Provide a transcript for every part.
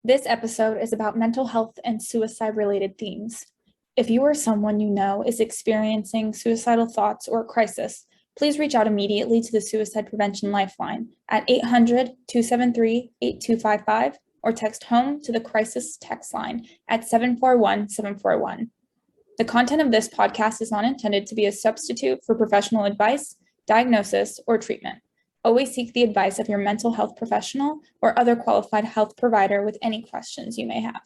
This episode is about mental health and suicide-related themes. If you or someone you know is experiencing suicidal thoughts or crisis, please reach out immediately to the Suicide Prevention Lifeline at 800-273-8255 or text HOME to the crisis text line at 741-741. The content of this podcast is not intended to be a substitute for professional advice, diagnosis, or treatment. Always seek the advice of your mental health professional or other qualified health provider with any questions you may have.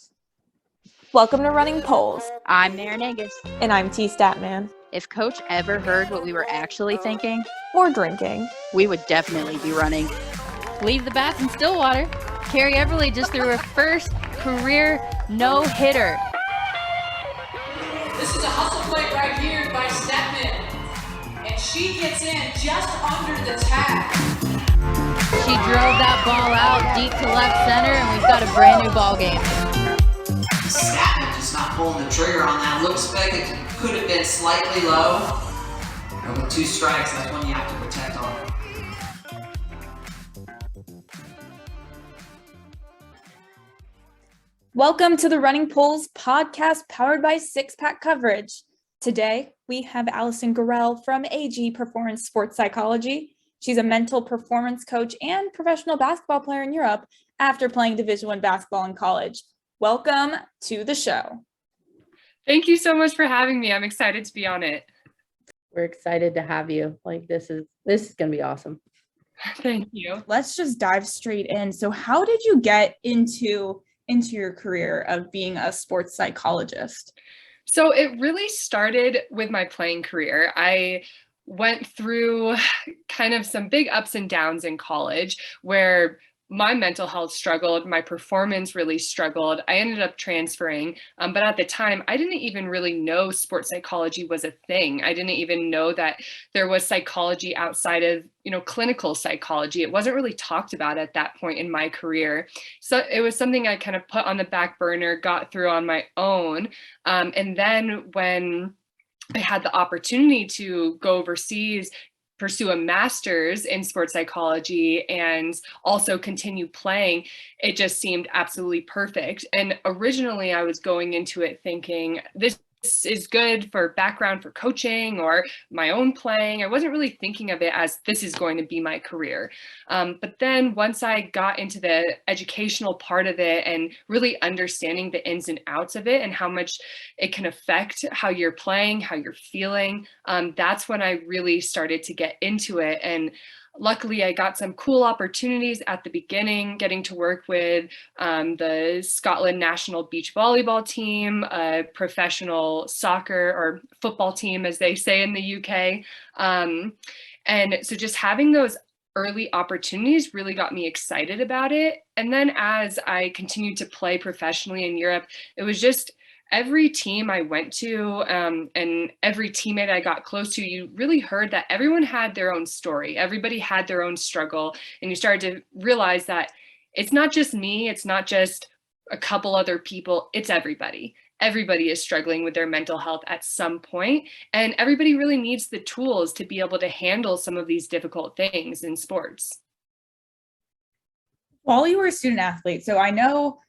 Welcome to Running Polls. I'm Maren and T. And I'm T Statman. If Coach ever heard what we were actually thinking, or drinking, we would definitely be running. Leave the bath in Stillwater. Carrie Everly just threw her first career no-hitter. This is a hustle play right here by Statman. And she gets in just under the tag. She drove that ball out deep to left center, and we've got a brand new ball game. Statman just not pulling the trigger on that. Looks like it could have been slightly low. And with 2 strikes, that's one you have to protect on. Welcome to the Running Polls podcast powered by Six Pack Coverage. Today, we have Alison Gorrell from AG Performance Sports Psychology. She's a mental performance coach and professional basketball player in Europe after playing Division I basketball in college. Welcome to the show. Thank you so much for having me. I'm excited to be on it. We're excited to have you. This is going to be awesome. Thank you. Let's just dive straight in. So how did you get into your career of being a sports psychologist? So it really started with my playing career. I went through kind of some big ups and downs in college where my mental health struggled, my performance really struggled. I ended up transferring, but at the time, I didn't even really know sports psychology was a thing. I didn't even know that there was psychology outside of, clinical psychology. It wasn't really talked about at that point in my career. So it was something I kind of put on the back burner, got through on my own. And then when I had the opportunity to go overseas, pursue a master's in sports psychology and also continue playing, it just seemed absolutely perfect. And originally I was going into it thinking this is good for background for coaching or my own playing. I wasn't really thinking of it as this is going to be my career. But then once I got into the educational part of it and really understanding the ins and outs of it and how much it can affect how you're playing, how you're feeling, that's when I really started to get into it. And luckily, I got some cool opportunities at the beginning, getting to work with the Scotland national beach volleyball team, a professional soccer or football team, as they say in the UK. And so just having those early opportunities really got me excited about it. And then as I continued to play professionally in Europe, it was just every team I went to and every teammate I got close to, you really heard that everyone had their own story. Everybody had their own struggle. And you started to realize that it's not just me. It's not just a couple other people. It's everybody. Everybody is struggling with their mental health at some point. And everybody really needs the tools to be able to handle some of these difficult things in sports. While you were a student athlete, so I know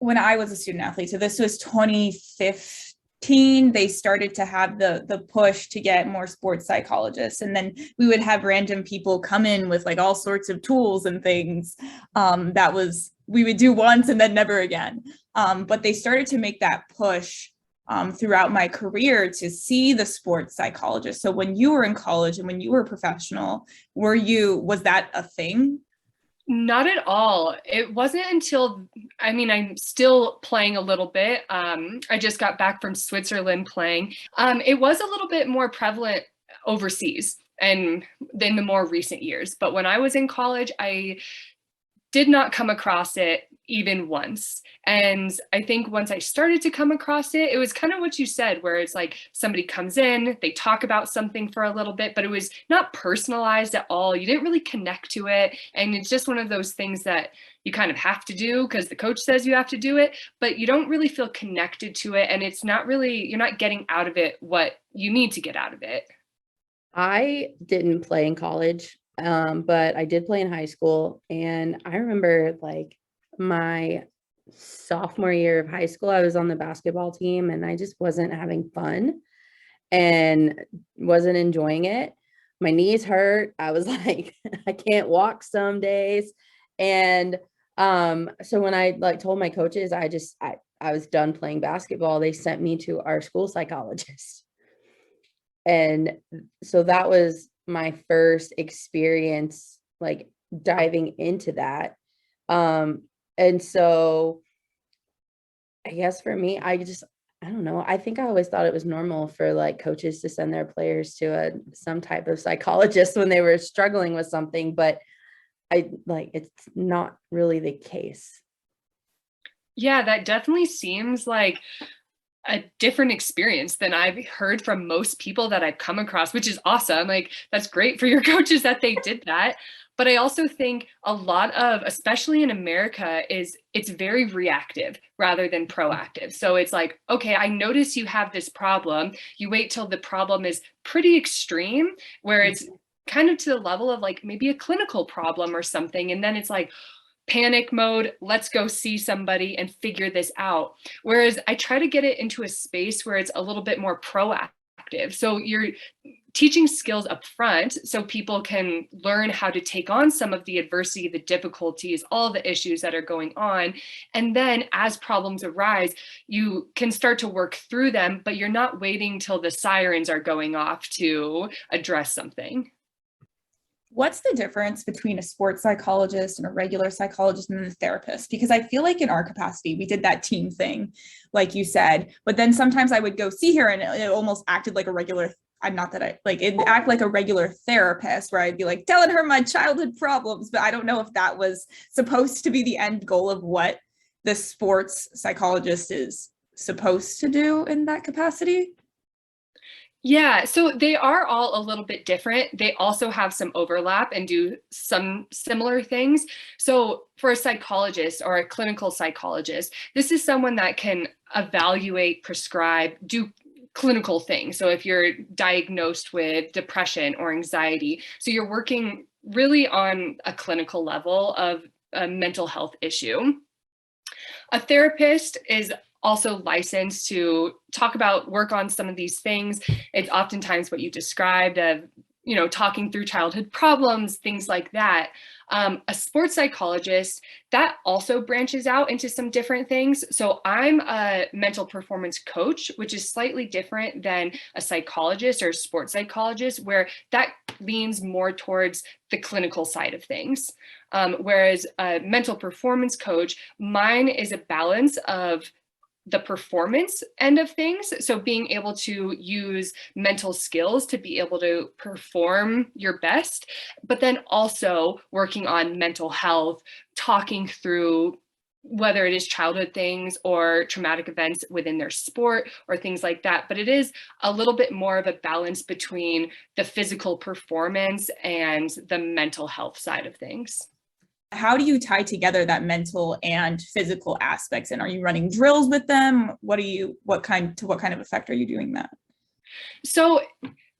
when I was a student athlete, so this was 2015, they started to have the push to get more sports psychologists. And then we would have random people come in with all sorts of tools and things we would do once and then never again. But they started to make that push throughout my career to see the sports psychologist. So when you were in college and when you were professional, was that a thing? Not at all. It wasn't until, I'm still playing a little bit. I just got back from Switzerland playing. It was a little bit more prevalent overseas and in the more recent years. But when I was in college, I did not come across it even once. And I think once I started to come across it, it was kind of what you said, where it's like somebody comes in, they talk about something for a little bit, but it was not personalized at all. You didn't really connect to it. And it's just one of those things that you kind of have to do because the coach says you have to do it, but you don't really feel connected to it. And it's not really, you're not getting out of it what you need to get out of it. I didn't play in college, but I did play in high school. And I remember my sophomore year of high school. I was on the basketball team and I just wasn't having fun and wasn't enjoying it. My knees hurt. I was like, I can't walk some days. And so when I like told my coaches, I was done playing basketball, they sent me to our school psychologist. And so that was my first experience like diving into that. And so I guess for me, I don't know. I think I always thought it was normal for like coaches to send their players to some type of psychologist when they were struggling with something, but it's not really the case. Yeah, that definitely seems like a different experience than I've heard from most people that I've come across, which is awesome. Like, that's great for your coaches that they did that. But I also think a lot of, especially in America, it's very reactive rather than proactive. So it's like, okay, I notice you have this problem. You wait till the problem is pretty extreme, where it's kind of to the level of like maybe a clinical problem or something. And then it's like, panic mode, let's go see somebody and figure this out. Whereas I try to get it into a space where it's a little bit more proactive. So you're teaching skills up front so people can learn how to take on some of the adversity, the difficulties, all the issues that are going on. And then as problems arise, you can start to work through them, but you're not waiting till the sirens are going off to address something. What's the difference between a sports psychologist and a regular psychologist and a therapist? Because I feel like in our capacity, we did that team thing, like you said, but then sometimes I would go see her and it almost acted like a regular, it act like a regular therapist where I'd be like telling her my childhood problems, but I don't know if that was supposed to be the end goal of what the sports psychologist is supposed to do in that capacity. Yeah, so they are all a little bit different. They also have some overlap and do some similar things. So for a psychologist or a clinical psychologist, this is someone that can evaluate, prescribe, do clinical things. So if you're diagnosed with depression or anxiety, so you're working really on a clinical level of a mental health issue. A therapist is also licensed to work on some of these things. It's oftentimes what you described of, talking through childhood problems, things like that. A sports psychologist, that also branches out into some different things. So I'm a mental performance coach, which is slightly different than a psychologist or a sports psychologist, where that leans more towards the clinical side of things. Whereas a mental performance coach, mine is a balance of the performance end of things. So being able to use mental skills to be able to perform your best, but then also working on mental health, talking through whether it is childhood things or traumatic events within their sport or things like that. But it is a little bit more of a balance between the physical performance and the mental health side of things. How do you tie together that mental and physical aspects? And are you running drills with them? What kind of effect are you doing that? So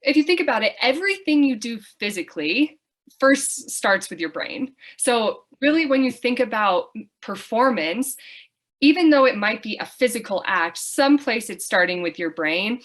if you think about it, everything you do physically first starts with your brain. So really, when you think about performance, even though it might be a physical act, someplace it's starting with your brain.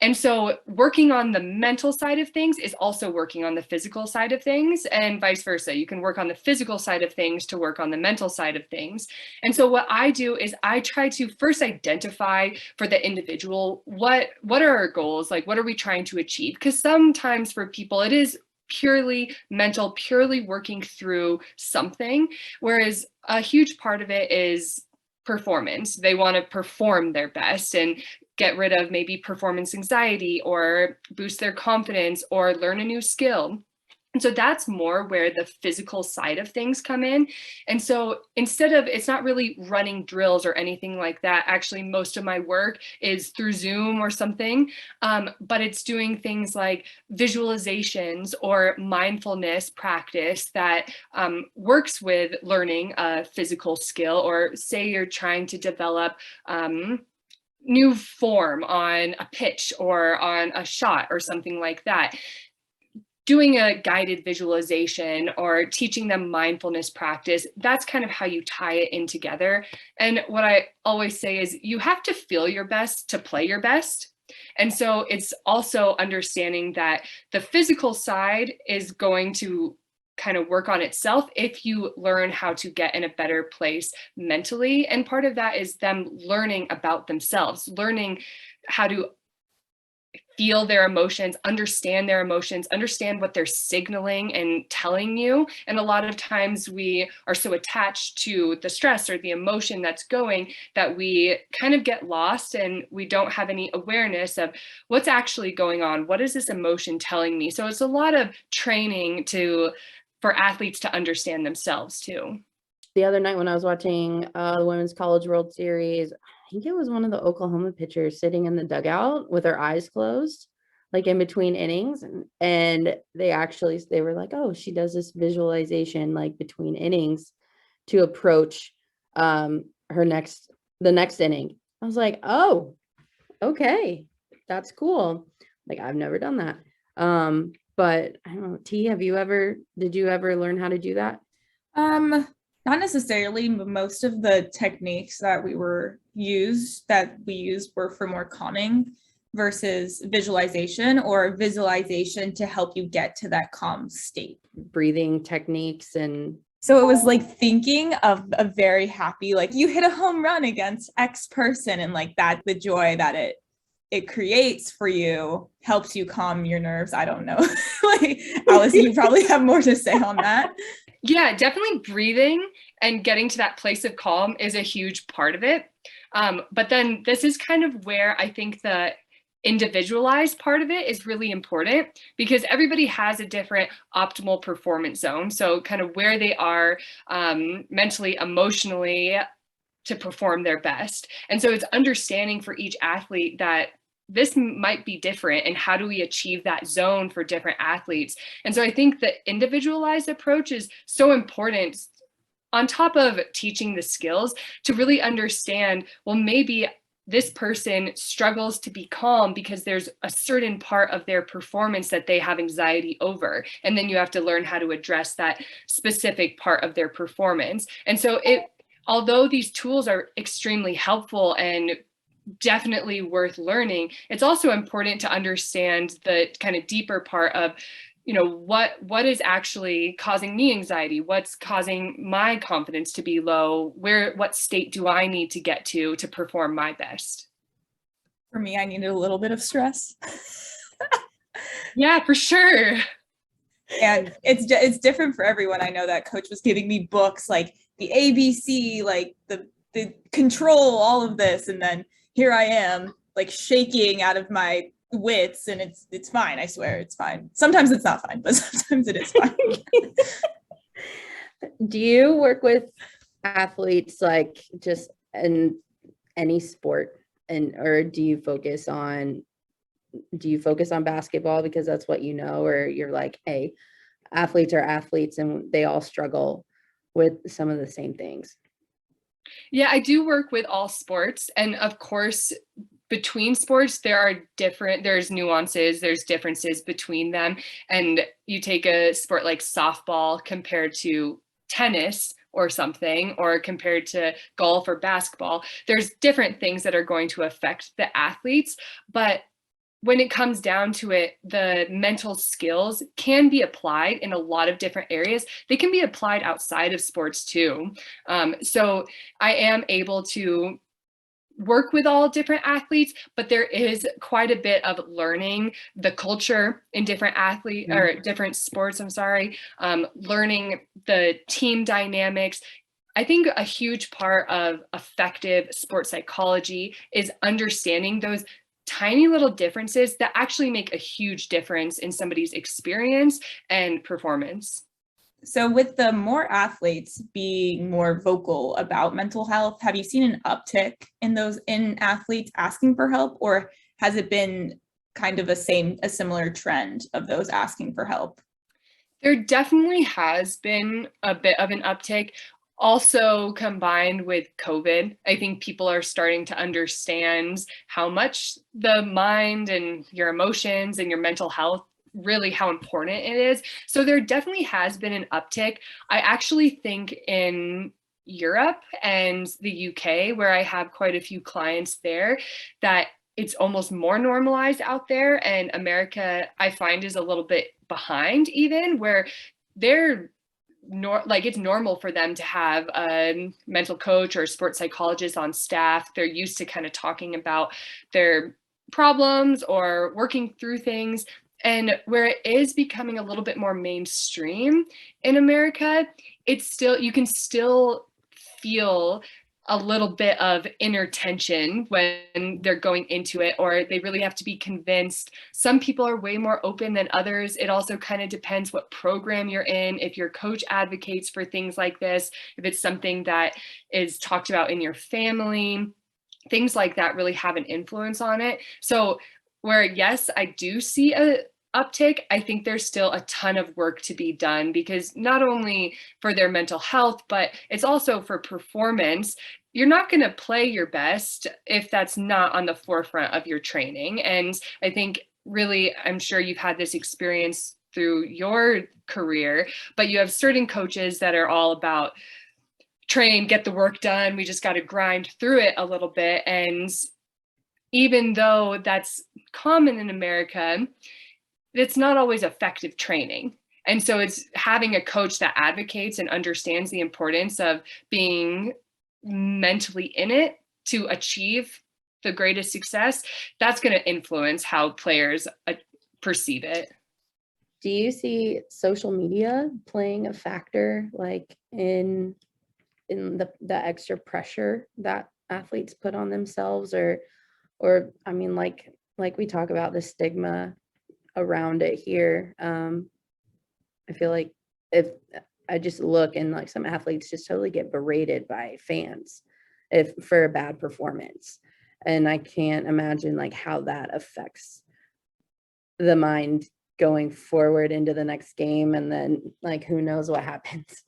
And so working on the mental side of things is also working on the physical side of things, and vice versa. You can work on the physical side of things to work on the mental side of things. And so what I do is I try to first identify for the individual, what are our goals? Like, what are we trying to achieve? Because sometimes for people, it is purely mental, purely working through something, whereas a huge part of it is performance. They want to perform their best and get rid of maybe performance anxiety or boost their confidence or learn a new skill. And so that's more where the physical side of things come in. And so it's not really running drills or anything like that. Actually, most of my work is through Zoom or something, but it's doing things like visualizations or mindfulness practice that works with learning a physical skill, or say you're trying to develop new form on a pitch or on a shot or something like that. doing a guided visualization or teaching them mindfulness practice, that's kind of how you tie it in together. And what I always say is you have to feel your best to play your best. And so it's also understanding that the physical side is going to kind of work on itself if you learn how to get in a better place mentally. And part of that is them learning about themselves, learning how to feel their emotions, understand what they're signaling and telling you. And a lot of times we are so attached to the stress or the emotion that's going that we kind of get lost and we don't have any awareness of what's actually going on. What is this emotion telling me? So it's a lot of training for athletes to understand themselves too. The other night when I was watching the Women's College World Series, I think it was one of the Oklahoma pitchers sitting in the dugout with her eyes closed, like in between innings. And they were like, oh, she does this visualization like between innings to approach the next inning. I was like, oh, okay, that's cool. Like, I've never done that. But I don't know, T, did you ever learn how to do that? Not necessarily, but most of the techniques that we used were for more calming versus visualization, or visualization to help you get to that calm state. Breathing techniques. And so it was like thinking of a very happy, like you hit a home run against X person, and like that, the joy that it creates for you helps you calm your nerves. I don't know. Like, Alison, you probably have more to say on that. Yeah, definitely breathing and getting to that place of calm is a huge part of it. But then this is kind of where I think the individualized part of it is really important, because everybody has a different optimal performance zone. So kind of where they are mentally, emotionally to perform their best. And so it's understanding for each athlete that this might be different, and how do we achieve that zone for different athletes? And so I think the individualized approach is so important, on top of teaching the skills, to really understand, well, maybe this person struggles to be calm because there's a certain part of their performance that they have anxiety over. And then you have to learn how to address that specific part of their performance. And so although these tools are extremely helpful and definitely worth learning, it's also important to understand the kind of deeper part of, what is actually causing me anxiety? What's causing my confidence to be low? What state do I need to get to perform my best? For me, I needed a little bit of stress. Yeah, for sure. And it's different for everyone. I know that coach was giving me books like the ABC, like the control, all of this, and then here I am, like shaking out of my wits, and it's fine. I swear it's fine. Sometimes it's not fine, but sometimes it is fine. Do you work with athletes like just in any sport, or do you focus on basketball because that's what you know, or you're like, hey, athletes are athletes and they all struggle with some of the same things? Yeah, I do work with all sports. And of course, between sports, there's nuances, there's differences between them. And you take a sport like softball compared to tennis or something, or compared to golf or basketball, there's different things that are going to affect the athletes. But when it comes down to it, the mental skills can be applied in a lot of different areas. They can be applied outside of sports too. So I am able to work with all different athletes, but there is quite a bit of learning the culture in different or different sports, learning the team dynamics. I think a huge part of effective sports psychology is understanding those tiny little differences that actually make a huge difference in somebody's experience and performance. So with the more athletes being more vocal about mental health, have you seen an uptick in athletes asking for help, or has it been kind of a similar trend of those asking for help? There definitely has been a bit of an uptick. Also combined with COVID, I think people are starting to understand how much the mind and your emotions and your mental health really how important it is. So there definitely has been an uptick. I actually think in Europe and the UK, where I have quite a few clients there, that it's almost more normalized out there, and America I find is a little bit behind, even where they're like it's normal for them to have a mental coach or a sports psychologist on staff. They're used to kind of talking about their problems or working through things. And where it is becoming a little bit more mainstream in America, it's still, you can still feel a little bit of inner tension when they're going into it, or they really have to be convinced. Some people are way more open than others. It also kind of depends what program you're in. If your coach advocates for things like this, if it's something that is talked about in your family, things like that really have an influence on it. So where, yes, I do see a uptick, I think there's still a ton of work to be done, because not only for their mental health, but it's also for performance. You're not going to play your best if that's not on the forefront of your training. And I think really, I'm sure you've had this experience through your career, but you have certain coaches that are all about train, get the work done. We just got to grind through it a little bit. And even though that's common in America, it's not always effective training. And so it's having a coach that advocates and understands the importance of being mentally in it to achieve the greatest success. That's going to influence how players perceive it. Do you see social media playing a factor, like in the extra pressure that athletes put on themselves, or I mean, like we talk about the stigma around it here? I feel like if I just look, and like some athletes just totally get berated by fans for a bad performance, and I can't imagine like how that affects the mind going forward into the next game, and then like who knows what happens.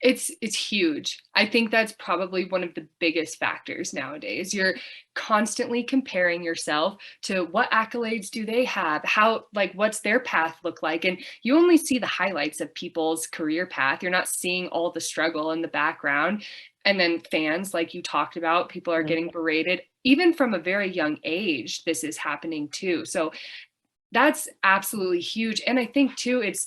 It's huge. I think that's probably one of the biggest factors nowadays. You're constantly comparing yourself to what accolades do they have? How, like, what's their path look like? And you only see the highlights of people's career path. You're not seeing all the struggle in the background. And then fans, like you talked about, people are getting berated. Even from a very young age, this is happening too. So that's absolutely huge. And I think too, it's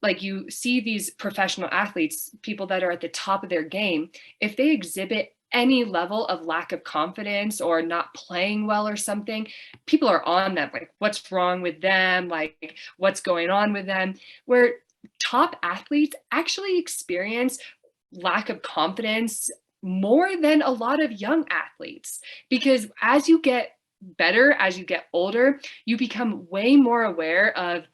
like you see these professional athletes, people that are at the top of their game, if they exhibit any level of lack of confidence or not playing well or something, people are on them, like, what's wrong with them? Like, what's going on with them? Where top athletes actually experience lack of confidence more than a lot of young athletes, because as you get better, as you get older, you become way more aware of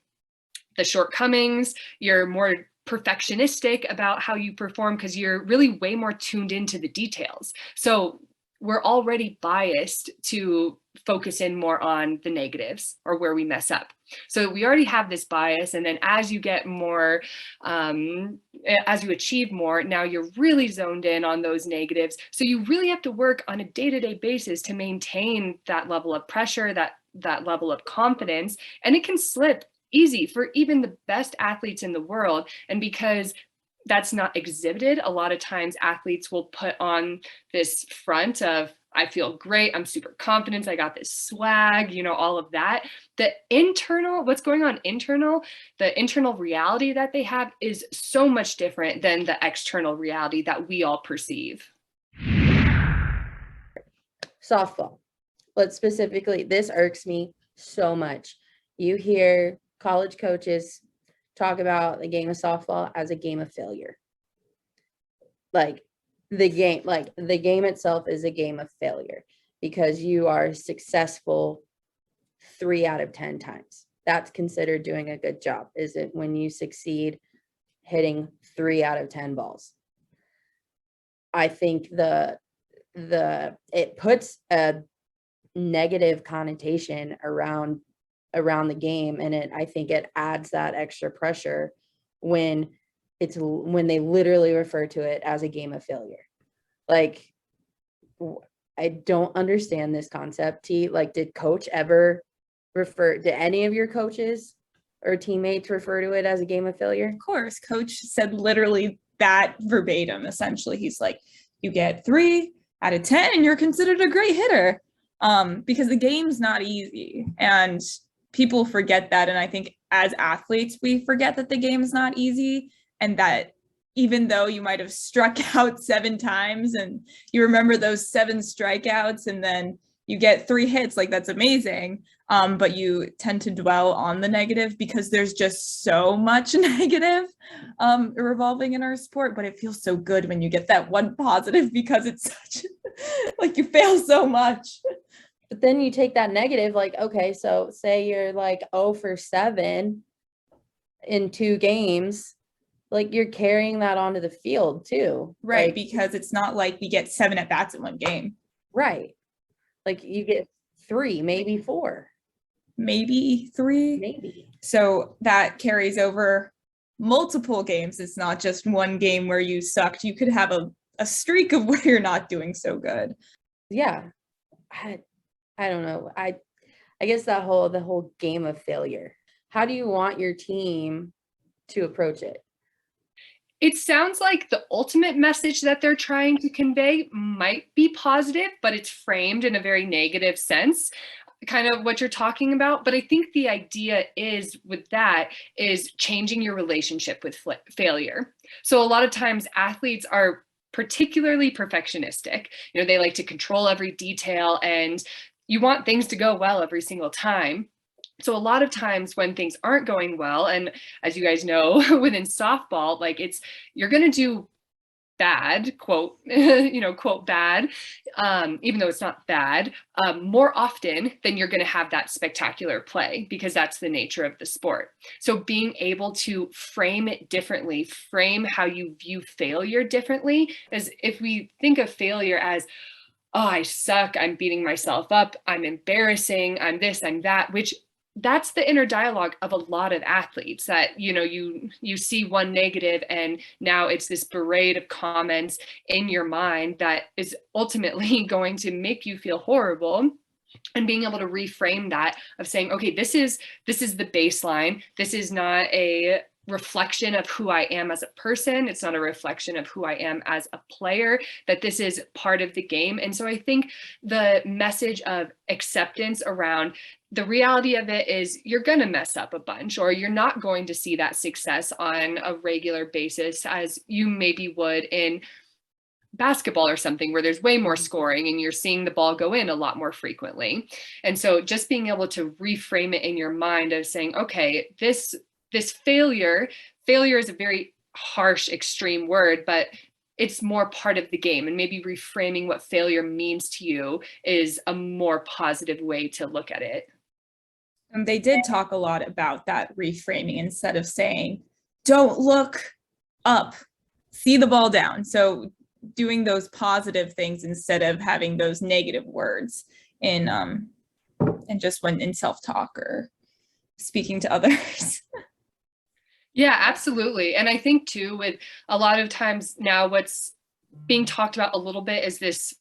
the shortcomings. You're more perfectionistic about how you perform because you're really way more tuned into the details. So we're already biased to focus in more on the negatives or where we mess up. So we already have this bias. And then as you get more, as you achieve more, now you're really zoned in on those negatives. So you really have to work on a day-to-day basis to maintain that level of pressure, that level of confidence. And it can slip easy for even the best athletes in the world. And because that's not exhibited, a lot of times athletes will put on this front of, I feel great, I'm super confident, I got this swag, you know, all of that. The internal, what's going on internal, the internal reality that they have is so much different than the external reality that we all perceive. Softball. Let's specifically, this irks me so much. You hear college coaches talk about the game of softball as a game of failure. Like the game itself is a game of failure because you are successful 3 out of 10 times. That's considered doing a good job. Is it when you succeed hitting 3 out of 10 balls? I think it puts a negative connotation around the game, and I think it adds that extra pressure when they literally refer to it as a game of failure. Like, I don't understand this concept. T, like, did any of your coaches or teammates refer to it as a game of failure? Of course, coach said literally that verbatim. Essentially, he's like, you get 3 out of 10 and you're considered a great hitter, because the game's not easy, and people forget that. And I think as athletes, we forget that the game's not easy, and that even though you might have struck out 7 times and you remember those 7 strikeouts and then you get 3 hits, like that's amazing. But you tend to dwell on the negative because there's just so much negative revolving in our sport. But it feels so good when you get that one positive, because it's such like you fail so much. But then you take that negative, like, okay, so say you're like 0 for 7 in 2 games, like you're carrying that onto the field too. Right, Like, because it's not like we get 7 at bats in one game. right. Like you get 3, maybe 4, Maybe 3. maybe. So that carries over multiple games. It's not just one game where you sucked. You could have a streak of where you're not doing so good. Yeah. I don't know. I guess the whole game of failure. How do you want your team to approach it? It sounds like the ultimate message that they're trying to convey might be positive, but it's framed in a very negative sense, kind of what you're talking about. But I think the idea is with that is changing your relationship with failure. So a lot of times athletes are particularly perfectionistic. You know, they like to control every detail, and you want things to go well every single time. So a lot of times when things aren't going well, and as you guys know, within softball, like you're going to do bad, quote, quote bad, even though it's not bad, more often than you're going to have that spectacular play, because that's the nature of the sport. So being able to frame it differently, frame how you view failure differently, as if we think of failure as, oh, I suck, I'm beating myself up, I'm embarrassing, I'm this, I'm that, which that's the inner dialogue of a lot of athletes, that, you see one negative and now it's this parade of comments in your mind that is ultimately going to make you feel horrible. And being able to reframe that of saying, okay, this is the baseline. This is not a reflection of who I am as a person. It's not a reflection of who I am as a player, that this is part of the game. And so I think the message of acceptance around the reality of it is you're going to mess up a bunch, or you're not going to see that success on a regular basis as you maybe would in basketball or something, where there's way more scoring and you're seeing the ball go in a lot more frequently. And so just being able to reframe it in your mind of saying, okay, this failure is a very harsh, extreme word, but it's more part of the game. And maybe reframing what failure means to you is a more positive way to look at it. And they did talk a lot about that reframing, instead of saying, don't look up, see the ball down. So doing those positive things instead of having those negative words in just when in self-talk or speaking to others. Yeah, absolutely. And I think too, with a lot of times now what's being talked about a little bit is this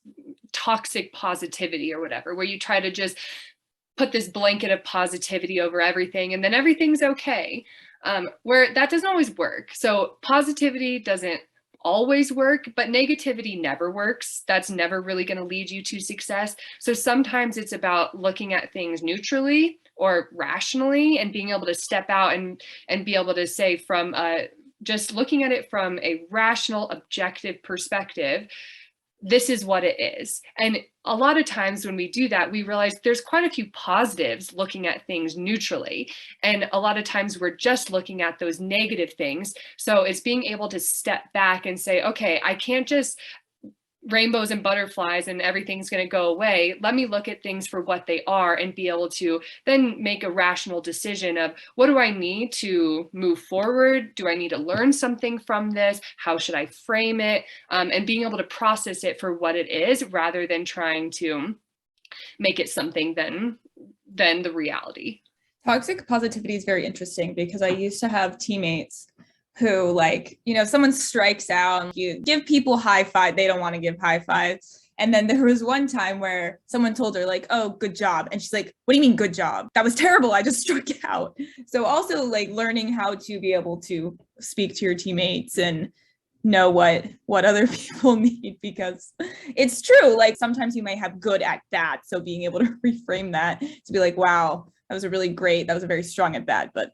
toxic positivity or whatever, where you try to just put this blanket of positivity over everything and then everything's okay, where that doesn't always work. So positivity doesn't always work, but negativity never works. That's never really going to lead you to success. So sometimes it's about looking at things neutrally or rationally and being able to step out and be able to say, from just looking at it from a rational, objective perspective, this is what it is. And a lot of times when we do that, we realize there's quite a few positives looking at things neutrally. And a lot of times we're just looking at those negative things. So it's being able to step back and say, okay, I can't just rainbows and butterflies and everything's going to go away. Let me look at things for what they are and be able to then make a rational decision of, what do I need to move forward? Do I need to learn something from this? How should I frame it? And being able to process it for what it is, rather than trying to make it something than the reality. Toxic positivity is very interesting, because I used to have teammates who, like, you know, someone strikes out and you give people high five, they don't want to give high fives. And then there was one time where someone told her, like, oh, good job. And she's like, what do you mean good job? That was terrible. I just struck out. So also like learning how to be able to speak to your teammates and know what other people need, because it's true. Like sometimes you might have good at bat. So being able to reframe that to be like, wow, that was a really great, that was a very strong at bat. But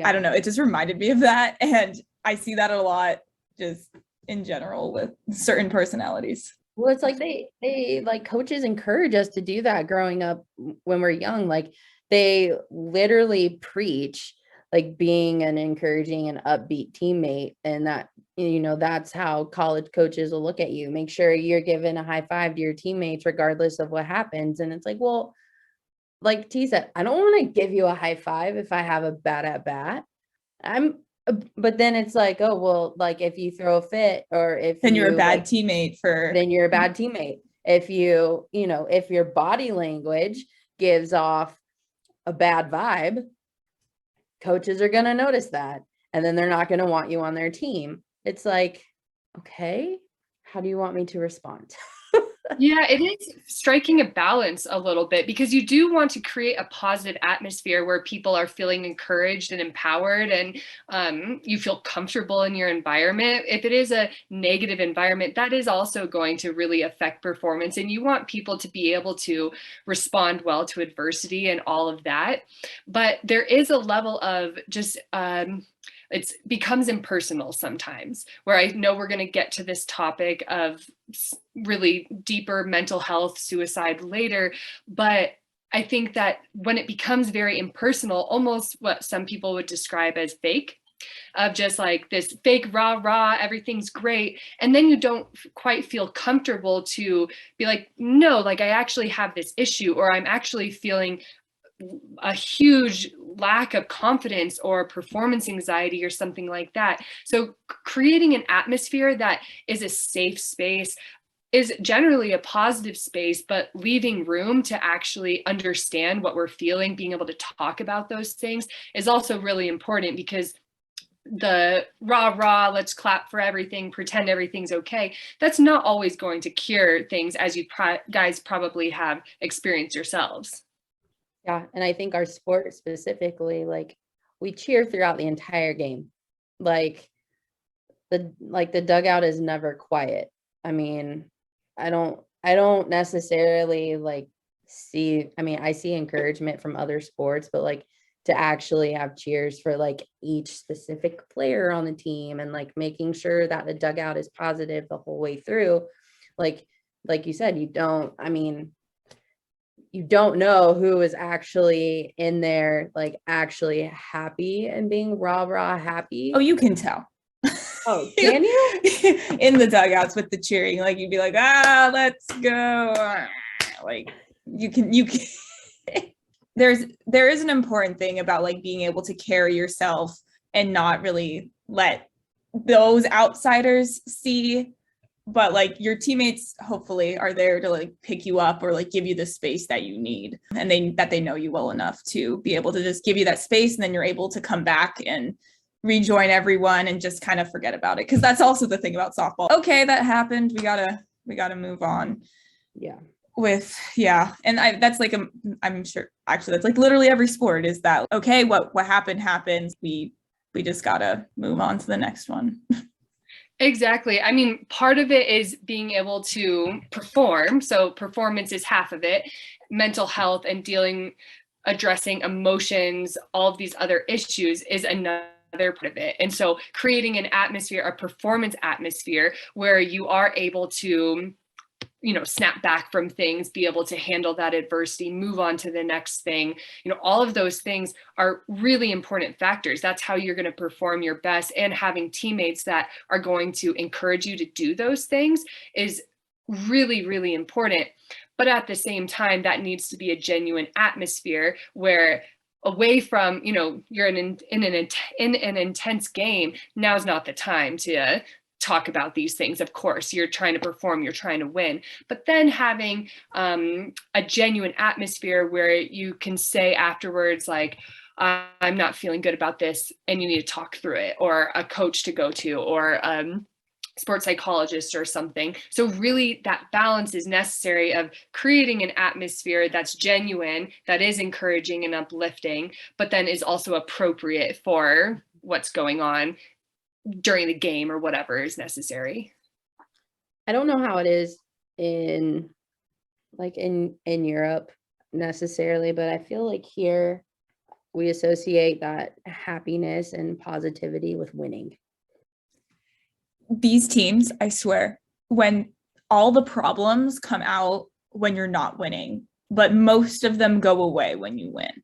I don't know, it just reminded me of that. And I see that a lot just in general with certain personalities. Well, it's like they like coaches encourage us to do that growing up when we're young. Like they literally preach like being an encouraging and upbeat teammate, and that, you know, that's how college coaches will look at you. Make sure you're giving a high five to your teammates regardless of what happens. And it's like, well, like T said, I don't want to give you a high five if I have a bad at bat. But then it's like, oh, well, like if you throw a fit, or if then you're a bad like, teammate then you're a bad teammate. If you know, if your body language gives off a bad vibe, coaches are going to notice that, and then they're not going to want you on their team. It's like, okay, how do you want me to respond? Yeah, it is striking a balance a little bit, because you do want to create a positive atmosphere where people are feeling encouraged and empowered, and you feel comfortable in your environment. If it is a negative environment, that is also going to really affect performance, and you want people to be able to respond well to adversity and all of that. But there is a level of just it becomes impersonal sometimes, where I know we're going to get to this topic of really deeper mental health, suicide later. But I think that when it becomes very impersonal, almost what some people would describe as fake, of just like this fake rah, everything's great. And then you don't quite feel comfortable to be like, no, like I actually have this issue, or I'm actually feeling a huge lack of confidence or performance anxiety or something like that. So creating an atmosphere that is a safe space is generally a positive space, but leaving room to actually understand what we're feeling, being able to talk about those things is also really important, because the rah, let's clap for everything, pretend everything's okay, that's not always going to cure things, as you guys probably have experienced yourselves. Yeah, and I think our sport specifically, like we cheer throughout the entire game. Like the dugout is never quiet. I mean, I don't necessarily like see, I mean, I see encouragement from other sports, but like to actually have cheers for like each specific player on the team, and like making sure that the dugout is positive the whole way through. Like you said, you don't know who is actually in there, like actually happy and being rah happy. Oh, you can tell. Oh, can you? In the dugouts with the cheering, like you'd be like, let's go. Like you can there is an important thing about like being able to carry yourself and not really let those outsiders see, but like your teammates hopefully are there to like pick you up or like give you the space that you need, and they know you well enough to be able to just give you that space, and then you're able to come back and rejoin everyone and just kind of forget about it, because that's also the thing about softball. Okay, that happened, we gotta move on. And that's like I'm sure actually that's like literally every sport is that, okay, what happens, we just gotta move on to the next one. Exactly. I mean, part of it is being able to perform. So performance is half of it. Mental health and addressing emotions, all of these other issues is another part of it. And so creating an atmosphere, a performance atmosphere where you are able to, you know, snap back from things, be able to handle that adversity, move on to the next thing. You know, all of those things are really important factors. That's how you're going to perform your best. And having teammates that are going to encourage you to do those things is really, really important. But at the same time, that needs to be a genuine atmosphere where, away from, you know, you're in an intense game, now's not the time to talk about these things. Of course, you're trying to perform, you're trying to win, but then having a genuine atmosphere where you can say afterwards, like, I'm not feeling good about this, and you need to talk through it, or a coach to go to, or sports psychologist or something. So really that balance is necessary of creating an atmosphere that's genuine, that is encouraging and uplifting, but then is also appropriate for what's going on during the game or whatever is necessary. I don't know how it is in Europe necessarily, but I feel like here we associate that happiness and positivity with winning. These teams, I swear, when all the problems come out when you're not winning, but most of them go away when you win.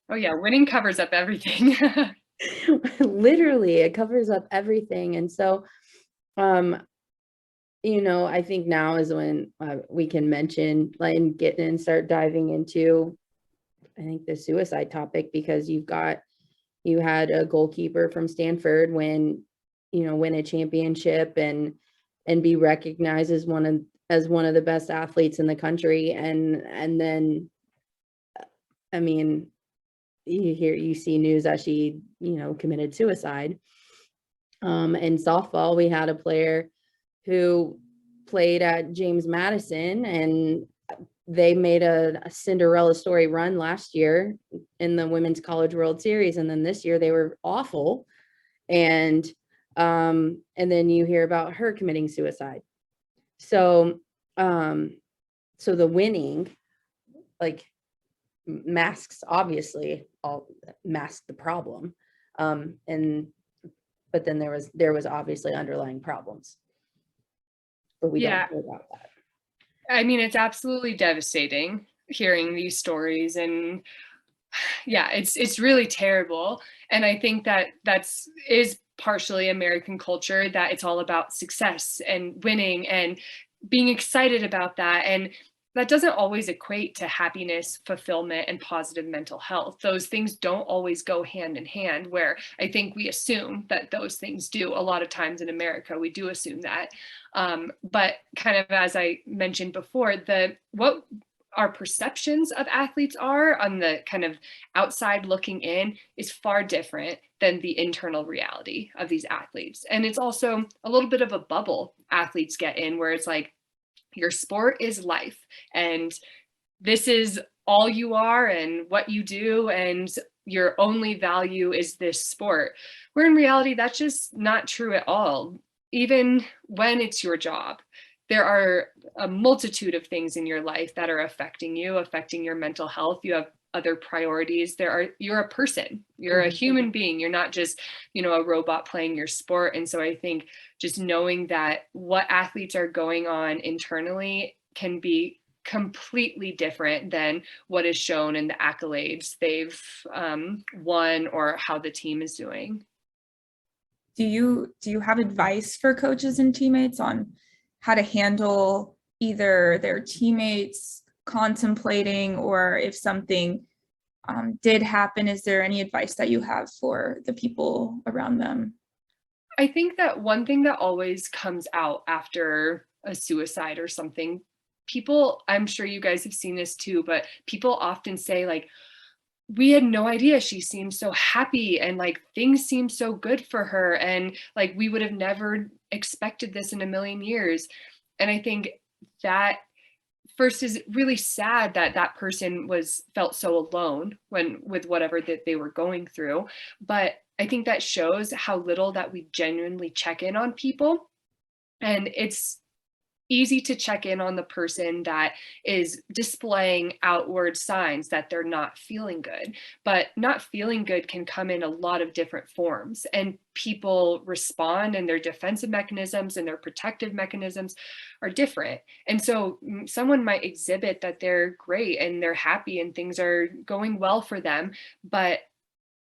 Oh yeah, winning covers up everything. Literally, it covers up everything. And so, you know, I think now is when we can mention, like, and get and start diving into, I think, the suicide topic, because you had a goalkeeper from Stanford win a championship and be recognized as one of the best athletes in the country. And then, I mean, you see news that she, committed suicide. In softball, we had a player who played at James Madison, and they made a Cinderella story run last year in the Women's College World Series. And then this year they were awful. And then you hear about her committing suicide. So, so the winning, like, masked the problem. But then there was obviously underlying problems, but we don't know about that. I mean, it's absolutely devastating hearing these stories, and yeah, it's really terrible. And I think that is partially American culture, that it's all about success and winning and being excited about that. And that doesn't always equate to happiness, fulfillment, and positive mental health. Those things don't always go hand in hand, where I think we assume that those things do. A lot of times in America, we do assume that. But kind of as I mentioned before, what our perceptions of athletes are on the kind of outside looking in is far different than the internal reality of these athletes. And it's also a little bit of a bubble athletes get in, where it's like, your sport is life, and this is all you are and what you do, and your only value is this sport. Where in reality, that's just not true at all. Even when it's your job, there are a multitude of things in your life that are affecting your mental health. You have other priorities. You're a person, you're a human being. You're not just, a robot playing your sport. And so I think just knowing that what athletes are going on internally can be completely different than what is shown in the accolades they've won or how the team is doing. Do you have advice for coaches and teammates on how to handle either their teammates contemplating, or if something did happen, is there any advice that you have for the people around them? I think that one thing that always comes out after a suicide or something, people, I'm sure you guys have seen this too, but people often say, like, we had no idea she seemed so happy, and like things seemed so good for her, and like we would have never expected this in a million years. And I think that first is really sad that that person felt so alone with whatever that they were going through. But I think that shows how little that we genuinely check in on people. And it's easy to check in on the person that is displaying outward signs that they're not feeling good, but not feeling good can come in a lot of different forms, and people respond, and their defensive mechanisms and their protective mechanisms are different. And so someone might exhibit that they're great and they're happy and things are going well for them, but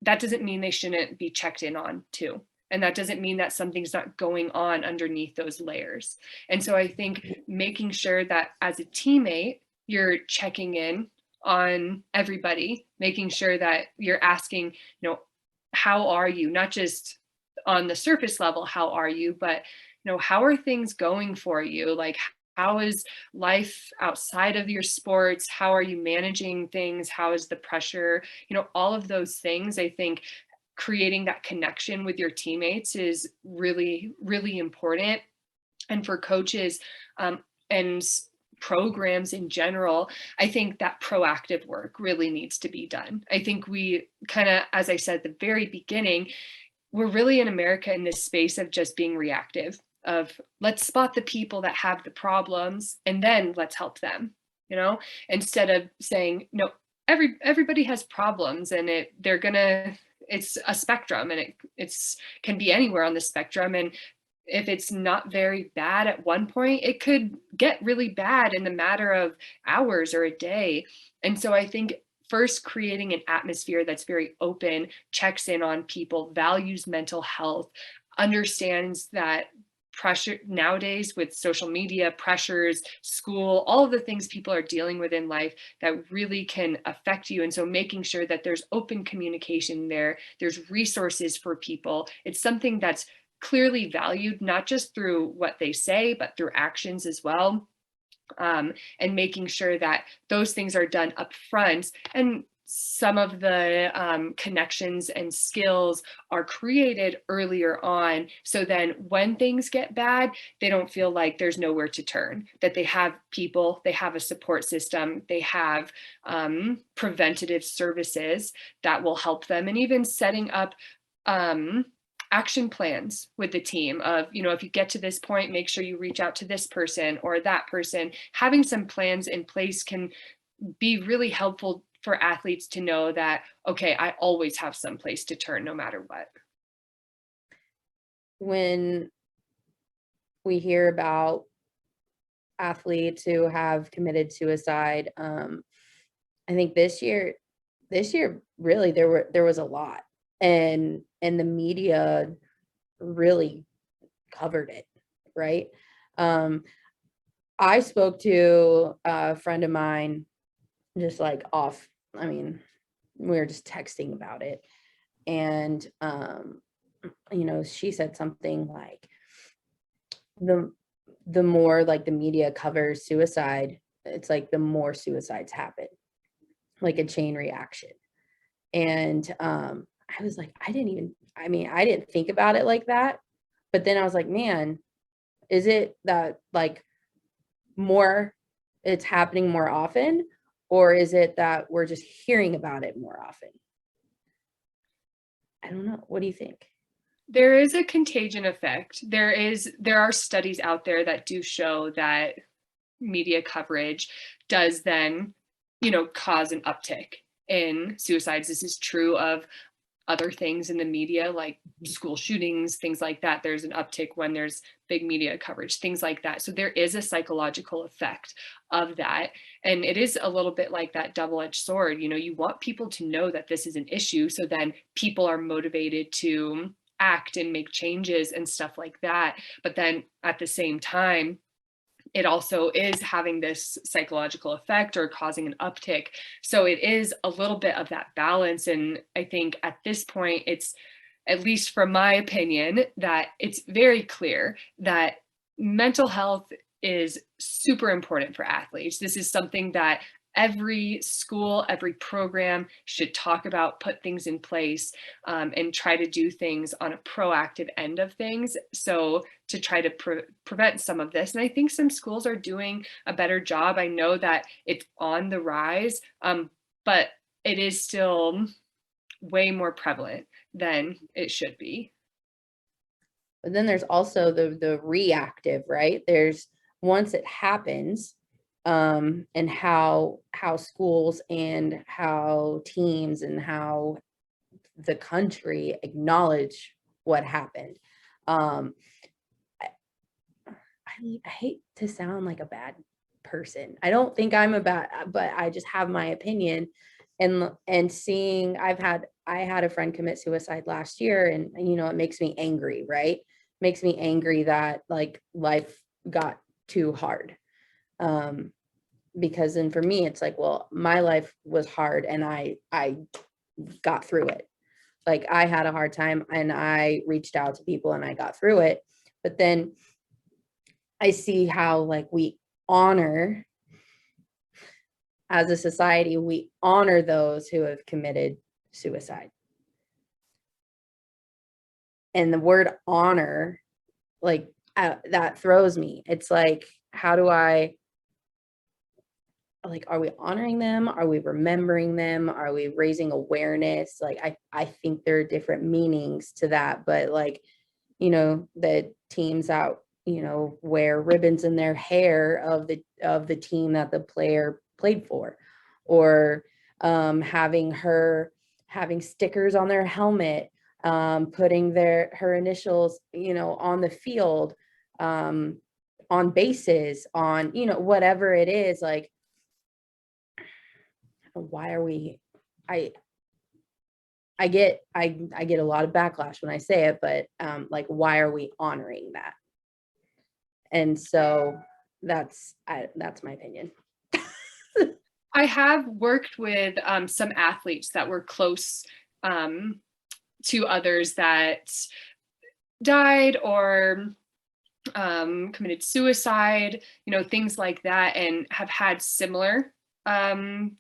that doesn't mean they shouldn't be checked in on too. And that doesn't mean that something's not going on underneath those layers. And so I think making sure that as a teammate, you're checking in on everybody, making sure that you're asking, how are you? Not just on the surface level, how are you, but, how are things going for you? Like, how is life outside of your sports? How are you managing things? How is the pressure? All of those things, I think creating that connection with your teammates is really, really important. And for coaches and programs in general, I think that proactive work really needs to be done. I think we kind of, as I said at the very beginning, we're really in America in this space of just being reactive, of let's spot the people that have the problems and then let's help them, instead of saying, no, everybody has problems, and it's a spectrum, and it's can be anywhere on the spectrum. And if it's not very bad at one point, it could get really bad in the matter of hours or a day. And so I think first creating an atmosphere that's very open, checks in on people, values mental health, understands that pressure nowadays with social media pressures, school, all of the things people are dealing with in life that really can affect you. And so making sure that there's open communication there's resources for people. It's something that's clearly valued, not just through what they say, but through actions as well. And making sure that those things are done up front. And some of the connections and skills are created earlier on. So then when things get bad, they don't feel like there's nowhere to turn, that they have people, they have a support system, they have preventative services that will help them. And even setting up action plans with the team of, if you get to this point, make sure you reach out to this person or that person. Having some plans in place can be really helpful for athletes to know that, okay, I always have some place to turn no matter what. When we hear about athletes who have committed suicide, I think this year really there was a lot. And the media really covered it, right? I spoke to a friend of mine just like off, we were just texting about it. And, she said something like, the more like the media covers suicide, it's like the more suicides happen, like a chain reaction. And, I was like, I didn't think about it like that. But then I was like, man, is it that like it's happening more often, or is it that we're just hearing about it more often? I don't know. What do you think? There is a contagion effect. There are studies out there that do show that media coverage does then, cause an uptick in suicides. This is true of other things in the media, like school shootings, things like that. There's an uptick when there's big media coverage, things like that. So there is a psychological effect of that. And it is a little bit like that double-edged sword. You want people to know that this is an issue, so then people are motivated to act and make changes and stuff like that. But then at the same time, it also is having this psychological effect or causing an uptick. So it is a little bit of that balance. And I think at this point, it's, at least from my opinion, that it's very clear that mental health is super important for athletes. This is something that every school, every program should talk about, put things in place, and try to do things on a proactive end of things. So to try to prevent some of this. And I think some schools are doing a better job. I know that it's on the rise, but it is still way more prevalent than it should be. But then there's also the reactive, right? There's once it happens, and how schools and how teams and how the country acknowledge what happened. I hate to sound like a bad person. I don't think I'm but I just have my opinion. And seeing, I had a friend commit suicide last year, and it makes me angry, right? Makes me angry that like life got too hard. Because then for me, it's like, well, my life was hard and I got through it. Like I had a hard time and I reached out to people and I got through it. But then I see how like we honor, as a society, we honor those who have committed suicide. And the word honor, like, that throws me. It's like, how do I, like, are we honoring them? Are we remembering them? Are we raising awareness? Like, I think there are different meanings to that, but like, you know, the teams out, you know, wear ribbons in their hair of the team that the player played for, or having stickers on their helmet, putting her initials, you know, on the field, on bases, on, you know, whatever it is. Like, why are we, I get a lot of backlash when I say it, but like, why are we honoring that? And so that's my opinion. I have worked with some athletes that were close to others that died or committed suicide, you know, things like that, and have had similar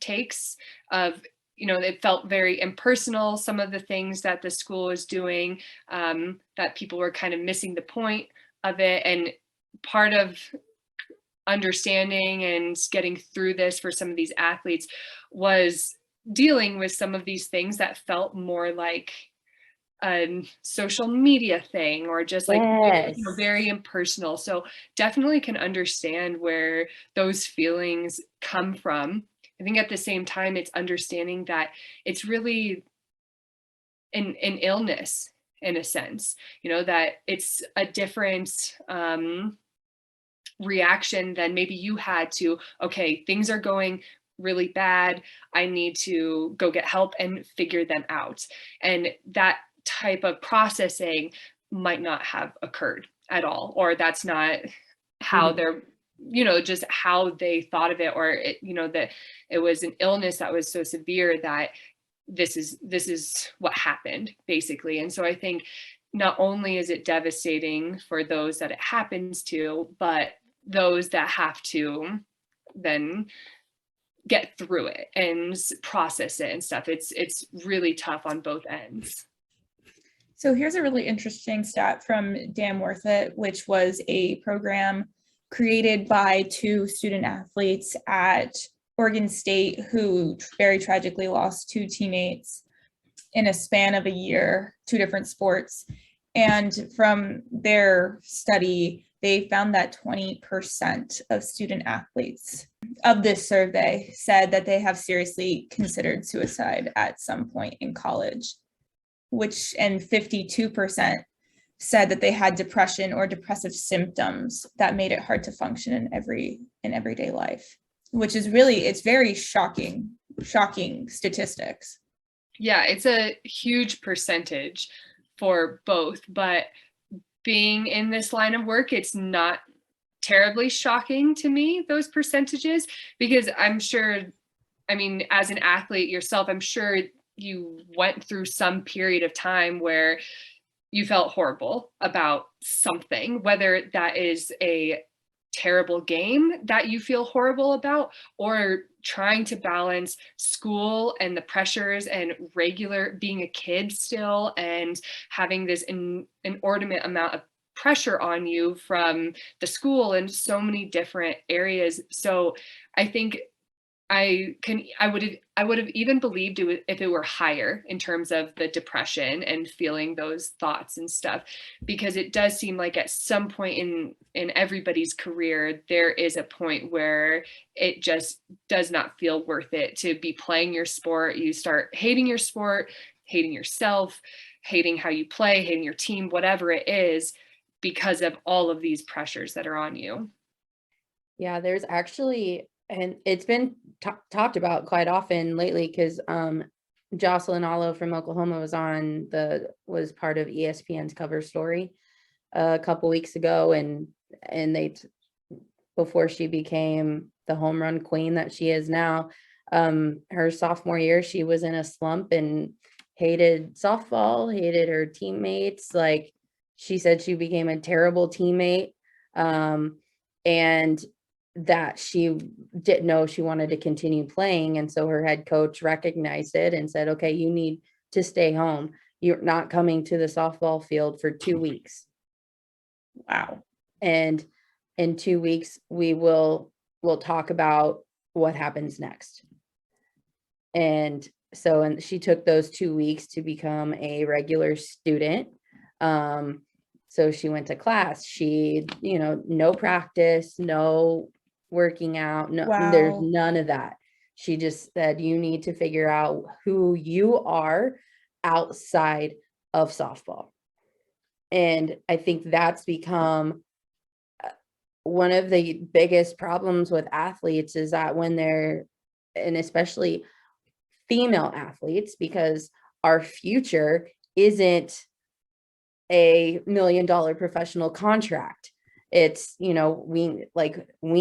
takes of, you know, it felt very impersonal, some of the things that the school is doing, that people were kind of missing the point of it. And part of understanding and getting through this for some of these athletes was dealing with some of these things that felt more like a social media thing, or just like, Yes. you know, very impersonal. So definitely can understand where those feelings come from. I think at the same time, it's understanding that it's really an illness in a sense, you know, that it's a different reaction than maybe you had to, okay, things are going really bad, I need to go get help and figure them out. And that type of processing might not have occurred at all, or that's not how they're, you know, just how they thought of it, or it, you know, that it was an illness that was so severe that this is what happened, basically. And so I think not only is it devastating for those that it happens to, but those that have to then get through it and process it and stuff. It's really tough on both ends. So here's a really interesting stat from Damn Worth It, which was a program created by two student athletes at Oregon State who very tragically lost two teammates in a span of a year, two different sports. And from their study, they found that 20% of student athletes of this survey said that they have seriously considered suicide at some point in college, and 52% said that they had depression or depressive symptoms that made it hard to function in everyday life, which is really, it's very shocking statistics. Yeah, it's a huge percentage for both, but being in this line of work, it's not terribly shocking to me, those percentages, because I'm sure, I mean, as an athlete yourself, I'm sure you went through some period of time where you felt horrible about something, whether that is a terrible game that you feel horrible about, or trying to balance school and the pressures and regular being a kid still, and having this inordinate amount of pressure on you from the school and so many different areas. So I think I would have even believed it if it were higher in terms of the depression and feeling those thoughts and stuff, because it does seem like at some point in everybody's career, there is a point where it just does not feel worth it to be playing your sport. You start hating your sport, hating yourself, hating how you play, hating your team, whatever it is, because of all of these pressures that are on you. Yeah, there's actually, and it's been talked about quite often lately, because Jocelyn Allo from Oklahoma was part of ESPN's cover story a couple weeks ago, and before she became the home run queen that she is now, her sophomore year, she was in a slump and hated softball, hated her teammates. Like, she said she became a terrible teammate. And that she didn't know she wanted to continue playing. And so her head coach recognized it and said, okay, you need to stay home. You're not coming to the softball field for 2 weeks. Wow. And in 2 weeks, we'll talk about what happens next. And so, and she took those 2 weeks to become a regular student. So she went to class. She, no practice, no working out, no, there's Wow. none of that. She just said, you need to figure out who you are outside of softball. And I think that's become one of the biggest problems with athletes, is that when they're, and especially female athletes, because our future isn't a $1 million professional contract. It's, we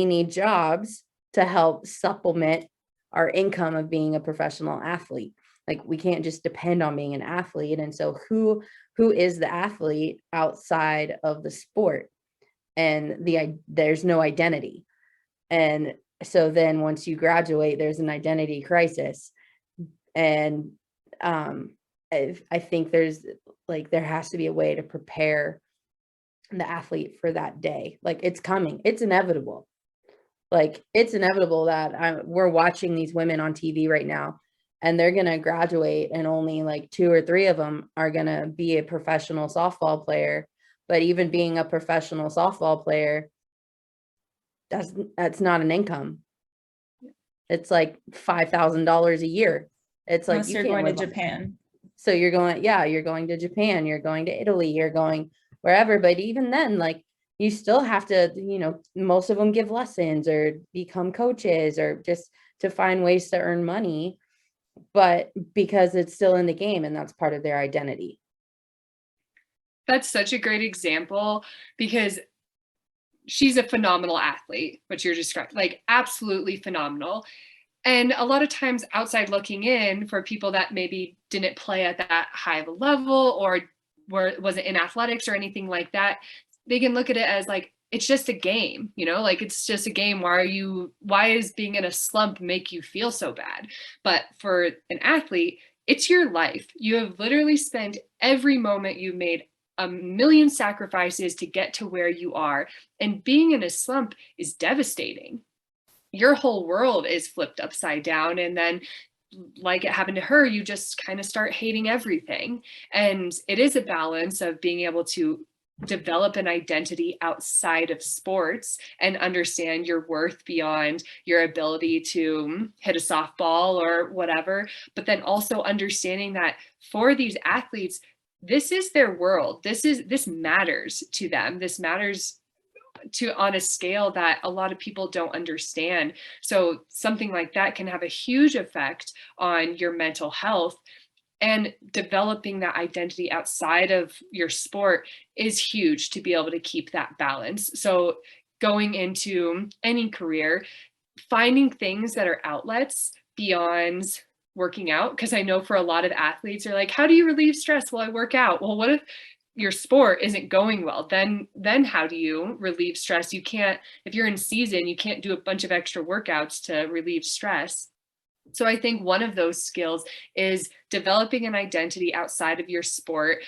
need jobs to help supplement our income of being a professional athlete. Like, we can't just depend on being an athlete. And so who is the athlete outside of the sport? And there's no identity. And so then once you graduate, there's an identity crisis. And I think there has to be a way to prepare the athlete for that day. Like, it's coming, it's inevitable. Like, it's inevitable that we're watching these women on TV right now, and they're going to graduate, and only like 2 or 3 of them are going to be a professional softball player. But even being a professional softball player, that's not an income. It's like $5,000 a year. It's like, Unless you're going to Japan. So you're going to Japan, you're going to Italy, you're going wherever. But even then, like, you still have to, most of them give lessons or become coaches or just to find ways to earn money, but because it's still in the game, and that's part of their identity. That's such a great example, because she's a phenomenal athlete, what you're describing, like, absolutely phenomenal. And a lot of times outside looking in, for people that maybe didn't play at that high of a level or wasn't in athletics or anything like that, they can look at it as like, it's just a game, like, it's just a game. Why is being in a slump make you feel so bad? But for an athlete, it's your life. You have literally spent every moment you made a million sacrifices to get to where you are. And being in a slump is devastating. Your whole world is flipped upside down. And then, like it happened to her, you just kind of start hating everything. And it is a balance of being able to develop an identity outside of sports and understand your worth beyond your ability to hit a softball or whatever. But then also understanding that for these athletes, this is their world. This matters to them. This matters on a scale that a lot of people don't understand. So something like that can have a huge effect on your mental health, and developing that identity outside of your sport is huge to be able to keep that balance. So going into any career, finding things that are outlets beyond working out, because I know for a lot of athletes are like, how do you relieve stress? Well, I work out. Well, what if your sport isn't going well? Then how do you relieve stress? You can't, if you're in season, you can't do a bunch of extra workouts to relieve stress. So I think one of those skills is developing an identity outside of your sport,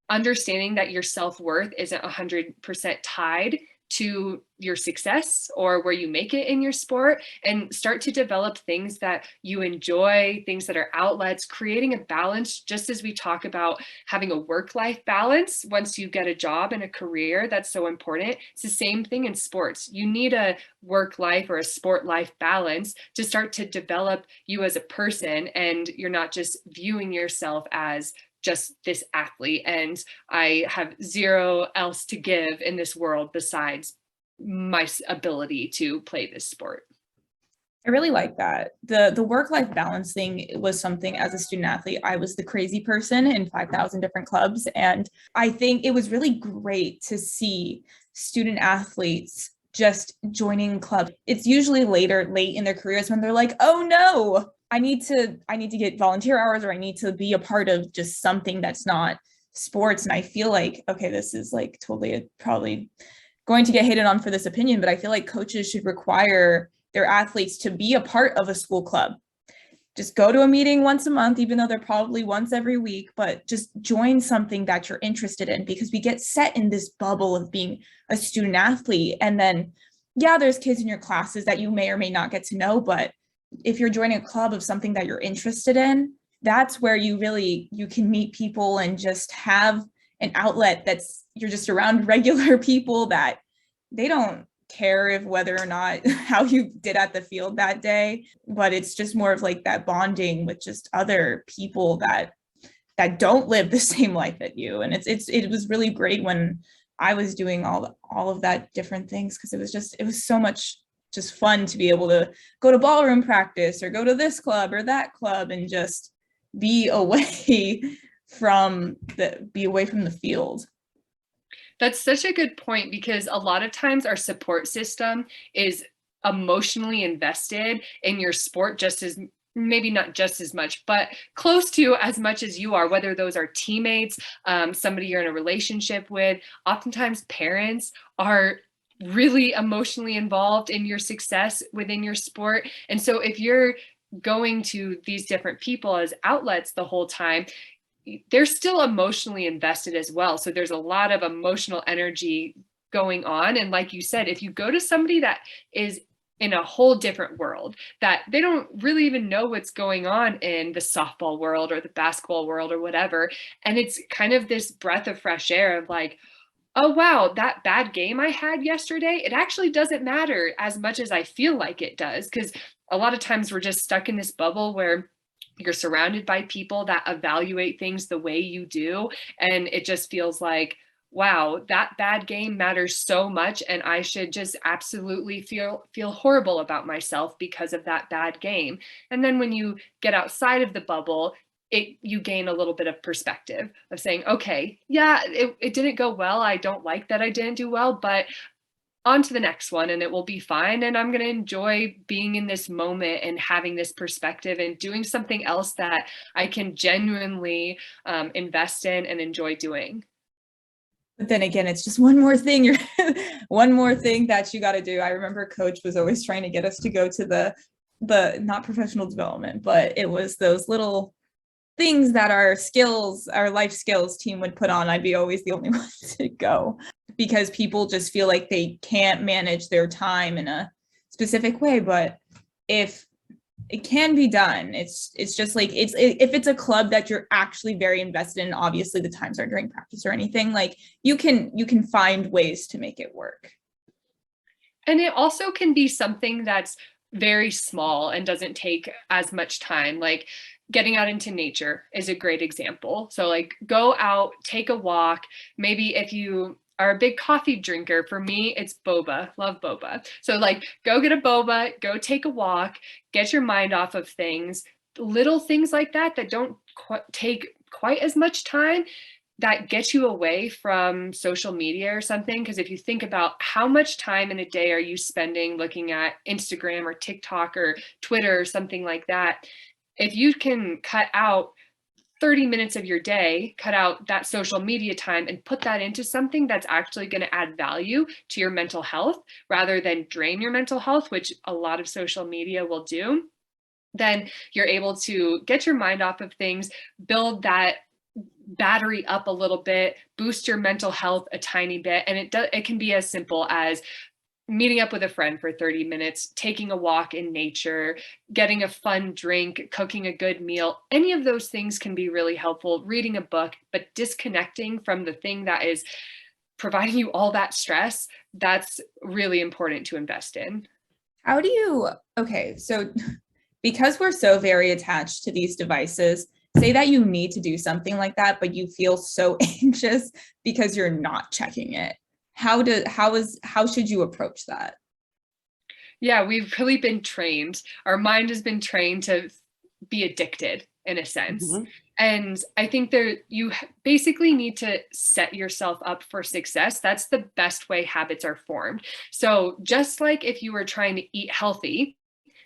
understanding that your self-worth isn't 100% tied to your success or where you make it in your sport, and start to develop things that you enjoy, things that are outlets, creating a balance. Just as we talk about having a work-life balance once you get a job and a career, that's so important. It's the same thing in sports. You need a work-life or a sport-life balance to start to develop you as a person, and you're not just viewing yourself as just this athlete and I have zero else to give in this world besides my ability to play this sport. I really like that. The work-life balance thing was something, as a student athlete, I was the crazy person in 5,000 different clubs. And I think it was really great to see student athletes just joining clubs. It's usually late in their careers when they're like, oh no, I need to get volunteer hours, or I need to be a part of just something that's not sports. And I feel like, okay, this is like totally probably going to get hated on for this opinion, but I feel like coaches should require their athletes to be a part of a school club. Just go to a meeting once a month, even though they're probably once every week, but just join something that you're interested in, because we get set in this bubble of being a student athlete. And then, yeah, there's kids in your classes that you may or may not get to know, but if you're joining a club of something that you're interested in, that's where you can meet people and just have an outlet you're just around regular people that they don't care if whether or not how you did at the field that day, but it's just more of like that bonding with just other people that don't live the same life that you. And it was really great when I was doing all of that different things, because it was so much just fun to be able to go to ballroom practice or go to this club or that club and just be away from the field. That's such a good point, because a lot of times our support system is emotionally invested in your sport, just as, maybe not just as much, but close to as much as you are, whether those are teammates, somebody you're in a relationship with. Oftentimes parents are really emotionally involved in your success within your sport. And so if you're going to these different people as outlets the whole time, they're still emotionally invested as well. So there's a lot of emotional energy going on. And like you said, if you go to somebody that is in a whole different world, that they don't really even know what's going on in the softball world or the basketball world or whatever, and it's kind of this breath of fresh air of like, oh, wow, that bad game I had yesterday, it actually doesn't matter as much as I feel like it does. Because a lot of times we're just stuck in this bubble where you're surrounded by people that evaluate things the way you do. And it just feels like, wow, that bad game matters so much. And I should just absolutely feel horrible about myself because of that bad game. And then when you get outside of the bubble, you gain a little bit of perspective of saying, okay, yeah, it didn't go well. I don't like that I didn't do well, but on to the next one and it will be fine. And I'm going to enjoy being in this moment and having this perspective and doing something else that I can genuinely invest in and enjoy doing. But then again, it's just one more thing one more thing that you got to do. I remember coach was always trying to get us to go to the not professional development, but it was those little things that our life skills team would put on. I'd be always the only one to go, because people just feel like they can't manage their time in a specific way. But if it can be done, it's just like, if it's a club that you're actually very invested in, obviously the times aren't during practice or anything, like you can find ways to make it work. And it also can be something that's very small and doesn't take as much time. Like getting out into nature is a great example. So like go out, take a walk. Maybe if you are a big coffee drinker, for me, it's boba, love boba. So like go get a boba, go take a walk, get your mind off of things, little things like that don't take quite as much time, that get you away from social media or something. Because if you think about how much time in a day are you spending looking at Instagram or TikTok or Twitter or something like that, if you can cut out 30 minutes of your day, cut out that social media time and put that into something that's actually going to add value to your mental health rather than drain your mental health, which a lot of social media will do, then you're able to get your mind off of things, build that battery up a little bit, boost your mental health a tiny bit. And it can be as simple as meeting up with a friend for 30 minutes, taking a walk in nature, getting a fun drink, cooking a good meal. Any of those things can be really helpful. Reading a book, but disconnecting from the thing that is providing you all that stress, that's really important to invest in. Okay, so because we're so very attached to these devices, say that you need to do something like that, but you feel so anxious because you're not checking it. How should you approach that? Yeah, we've really been trained. Our mind has been trained to be addicted in a sense. Mm-hmm. And I think you basically need to set yourself up for success. That's the best way habits are formed. So just like if you were trying to eat healthy,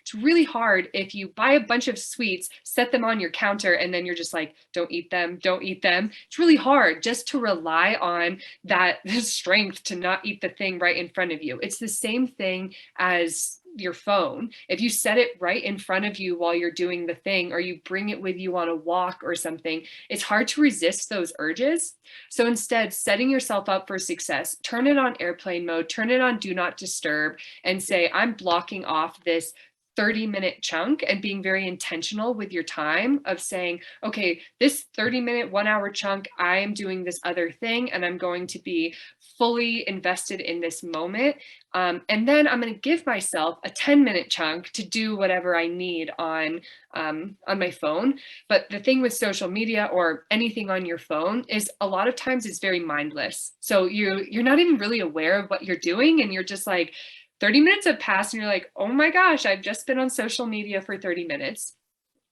It's really hard if you buy a bunch of sweets, set them on your counter, and then you're just like, don't eat them, don't eat them. It's really hard just to rely on that strength to not eat the thing right in front of you. It's the same thing as your phone. If you set it right in front of you while you're doing the thing, or you bring it with you on a walk or something, it's hard to resist those urges. So instead, setting yourself up for success, turn it on airplane mode, turn it on do not disturb, and say, I'm blocking off this 30-minute chunk, and being very intentional with your time of saying, okay, this 30-minute, 1 hour chunk, I am doing this other thing, and I'm going to be fully invested in this moment. And then I'm going to give myself a 10-minute chunk to do whatever I need on my phone. But the thing with social media or anything on your phone is a lot of times it's very mindless. So you're not even really aware of what you're doing, and you're just like, 30 minutes have passed and you're like, oh my gosh, I've just been on social media for 30 minutes.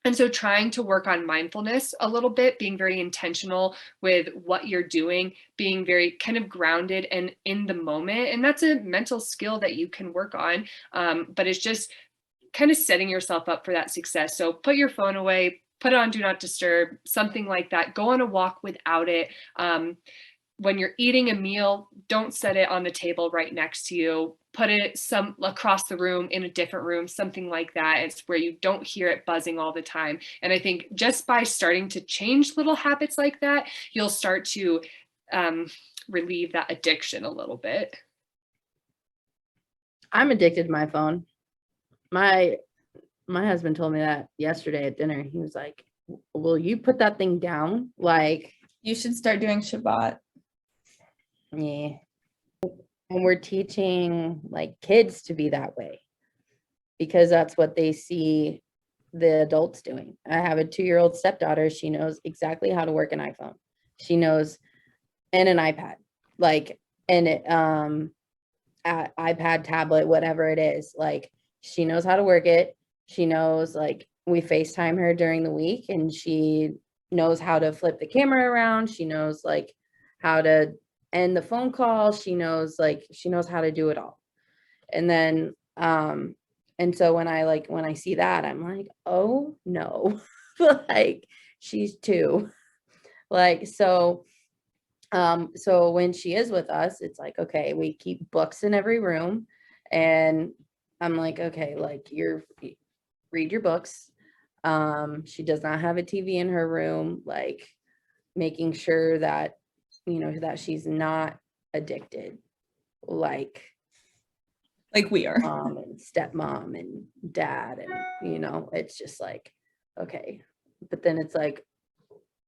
And so trying to work on mindfulness a little bit, being very intentional with what you're doing, being very kind of grounded and in the moment. And that's a mental skill that you can work on, but it's just kind of setting yourself up for that success. So put your phone away, put it on do not disturb, something like that. Go on a walk without it. When you're eating a meal, don't set it on the table right next to you. Put it across the room in a different room, something like that. It's where you don't hear it buzzing all the time. And I think just by starting to change little habits like that, you'll start to relieve that addiction a little bit. I'm addicted to my phone. My husband told me that yesterday at dinner. He was like, will you put that thing down? Like, You should start doing Shabbat. yeah. And we're teaching like kids to be that way because that's what they see the adults doing. I have a 2-year-old stepdaughter. She knows exactly how to work an iPhone. She knows, and an iPad, like, and it, iPad, tablet, whatever it is, like, she knows how to work it. She knows, like, we FaceTime her during the week and she knows how to flip the camera around. She knows like how to end the phone call. She knows how to do it all. And then, and so when I see that, I'm like, oh no, like she's 2. Like, so when she is with us, it's like, okay, we keep books in every room. And I'm like, okay, like read your books. She does not have a TV in her room, like making sure that, you know, that she's not addicted, like we are. mom and stepmom and dad. And, you know, it's just like, okay. But then it's like,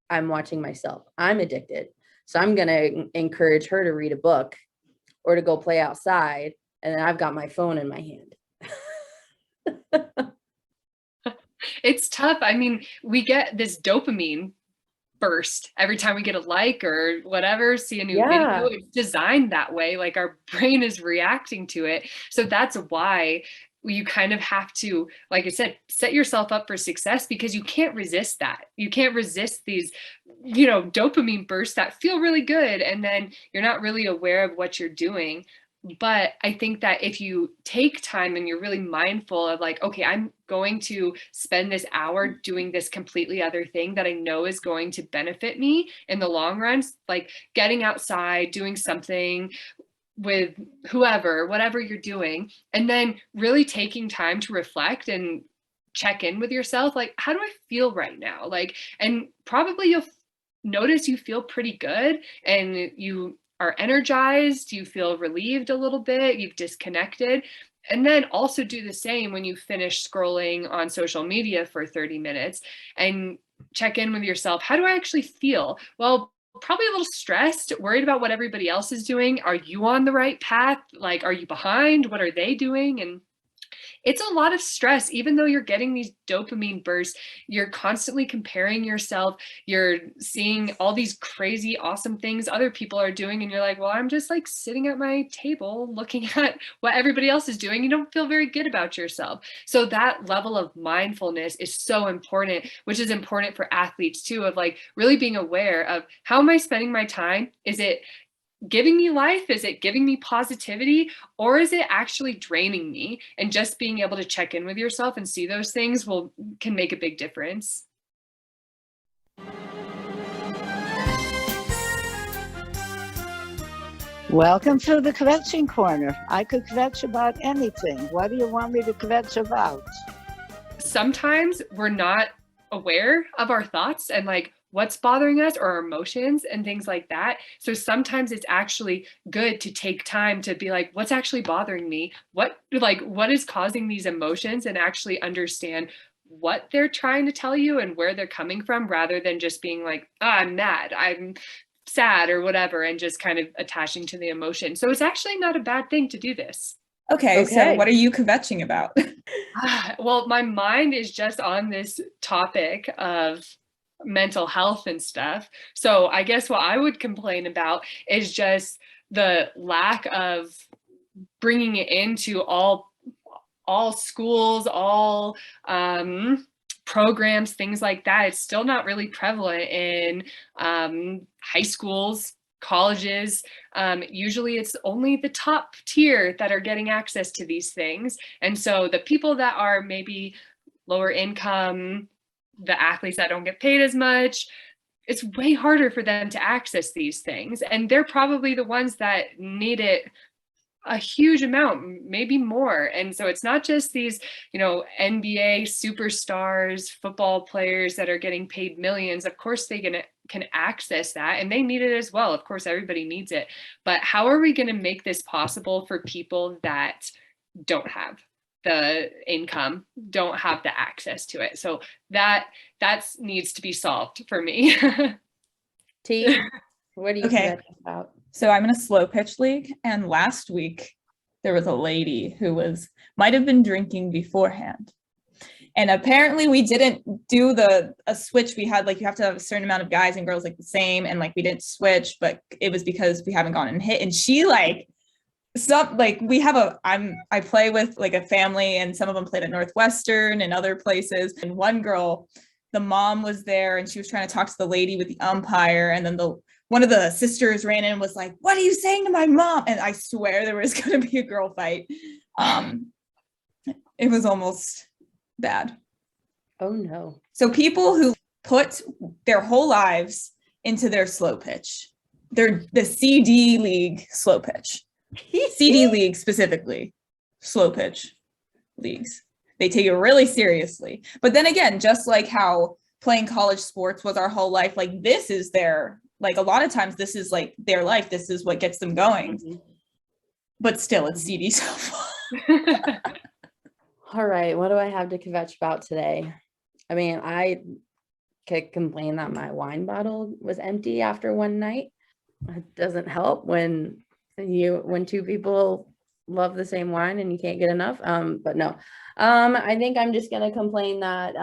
I'm watching myself. I'm addicted. So I'm going to encourage her to read a book or to go play outside. And then I've got my phone in my hand. It's tough. I mean, we get this dopamine burst every time we get a like or whatever, see a new video. It's designed that way. Like our brain is reacting to it. So that's why you kind of have to, like I said, set yourself up for success because you can't resist that. You can't resist these, you know, dopamine bursts that feel really good. And then you're not really aware of what you're doing. But I think that if you take time and you're really mindful of like, okay, I'm going to spend this hour doing this completely other thing that I know is going to benefit me in the long run, like getting outside, doing something with whoever, whatever you're doing, and then really taking time to reflect and check in with yourself. Like, how do I feel right now? Like, and probably you'll notice you feel pretty good and you are energized, you feel relieved a little bit, you've disconnected. And then also do the same when you finish scrolling on social media for 30 minutes and check in with yourself. How do I actually feel? Well, probably a little stressed, worried about what everybody else is doing. Are you on the right path? Like, are you behind? What are they doing? And it's a lot of stress. Even though you're getting these dopamine bursts, you're constantly comparing yourself. You're seeing all these crazy, awesome things other people are doing. And you're like, well, I'm just like sitting at my table looking at what everybody else is doing. You don't feel very good about yourself. So that level of mindfulness is so important, which is important for athletes too, of like really being aware of how am I spending my time? Is it giving me life? Is it giving me positivity? Or is it actually draining me? And just being able to check in with yourself and see those things can make a big difference. Welcome to the kvetching corner. I could kvetch about anything. What do you want me to kvetch about? Sometimes we're not aware of our thoughts and like what's bothering us or our emotions and things like that. So sometimes it's actually good to take time to be like, what's actually bothering me? What is causing these emotions, and actually understand what they're trying to tell you and where they're coming from, rather than just being like, I'm mad, I'm sad, or whatever, and just kind of attaching to the emotion. So it's actually not a bad thing to do this. Okay. So what are you kvetching about? Well, my mind is just on this topic of mental health and stuff. So I guess what I would complain about is just the lack of bringing it into all schools, all programs, things like that. It's still not really prevalent in high schools, colleges. Usually it's only the top tier that are getting access to these things. And so the people that are maybe lower income, the athletes that don't get paid as much, it's way harder for them to access these things. And they're probably the ones that need it a huge amount, maybe more. And so it's not just these, NBA superstars, football players that are getting paid millions. Of course, they can access that, and they need it as well. Of course, everybody needs it. But how are we going to make this possible for people that don't have the income, don't have the access to it? So that needs to be solved for me. T, what are you kvetching about? So I'm in a slow pitch league, and last week there was a lady who might have been drinking beforehand. And apparently we didn't do a switch. We had you have to have a certain amount of guys and girls the same, and we didn't switch, but it was because we haven't gone and hit. And she I play with a family, and some of them played at Northwestern and other places. And one girl, the mom was there, and she was trying to talk to the lady with the umpire, and then one of the sisters ran in and was like, "What are you saying to my mom?" And I swear there was going to be a girl fight. It was almost bad. Oh no. So people who put their whole lives into their slow pitch, they're the CD league slow pitch. CD league specifically, slow pitch leagues. They take it really seriously. But then again, just like how playing college sports was our whole life, this is their, a lot of times this is their life. This is what gets them going. Mm-hmm. But still, it's CD softball. All right, what do I have to kvetch about today? I mean, I could complain that my wine bottle was empty after one night. It doesn't help when two people love the same wine and you can't get enough. But no, I think I'm just gonna complain that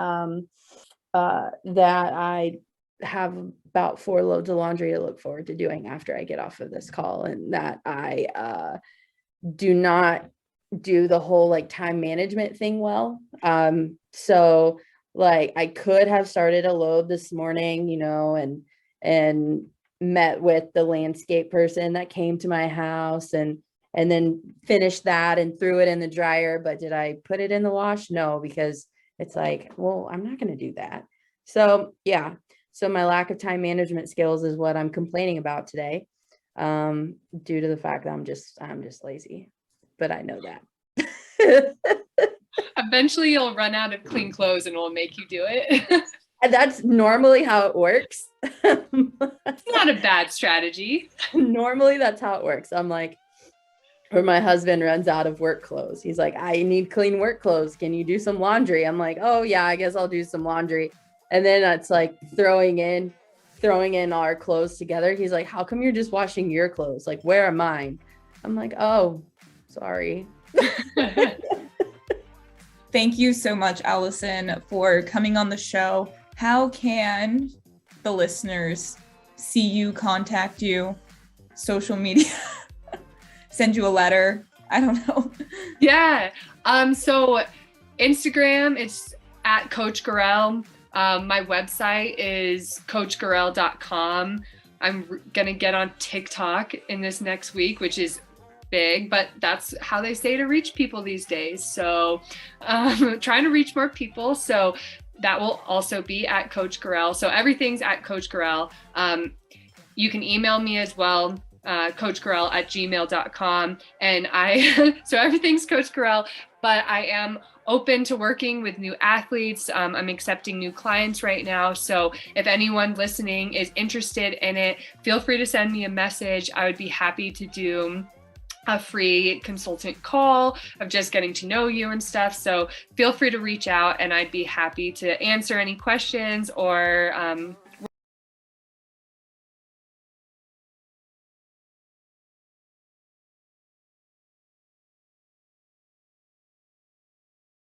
that I have about 4 loads of laundry to look forward to doing after I get off of this call, and that I do not do the whole time management thing well. So I could have started a load this morning, and met with the landscape person that came to my house and then finished that and threw it in the dryer. But did I put it in the wash? No, because it's well, I'm not going to do that. So yeah. So my lack of time management skills is what I'm complaining about today, due to the fact that I'm just lazy, but I know that. Eventually you'll run out of clean clothes and we'll make you do it. And that's normally how it works. It's not a bad strategy. Normally that's how it works. I'm or my husband runs out of work clothes. He's like, I need clean work clothes. Can you do some laundry? I'm like, oh yeah, I guess I'll do some laundry. And then it's throwing in our clothes together. He's like, how come you're just washing your clothes? Where are mine? I'm like, oh, sorry. Thank you so much, Alison, for coming on the show. How can the listeners see you, contact you, social media, send you a letter? I don't know. Yeah. So Instagram, it's at Coach Gorrell. My website is coachgorrell.com. I'm gonna get on TikTok in this next week, which is big, but that's how they say to reach people these days. So trying to reach more people. So that will also be at Coach Gorrell. So everything's at Coach Gorrell. You can email me as well, coachgorrell@gmail.com. And so everything's Coach Gorrell, but I am open to working with new athletes. I'm accepting new clients right now. So if anyone listening is interested in it, feel free to send me a message. I would be happy to do a free consultant call of just getting to know you and stuff. So feel free to reach out and I'd be happy to answer any questions or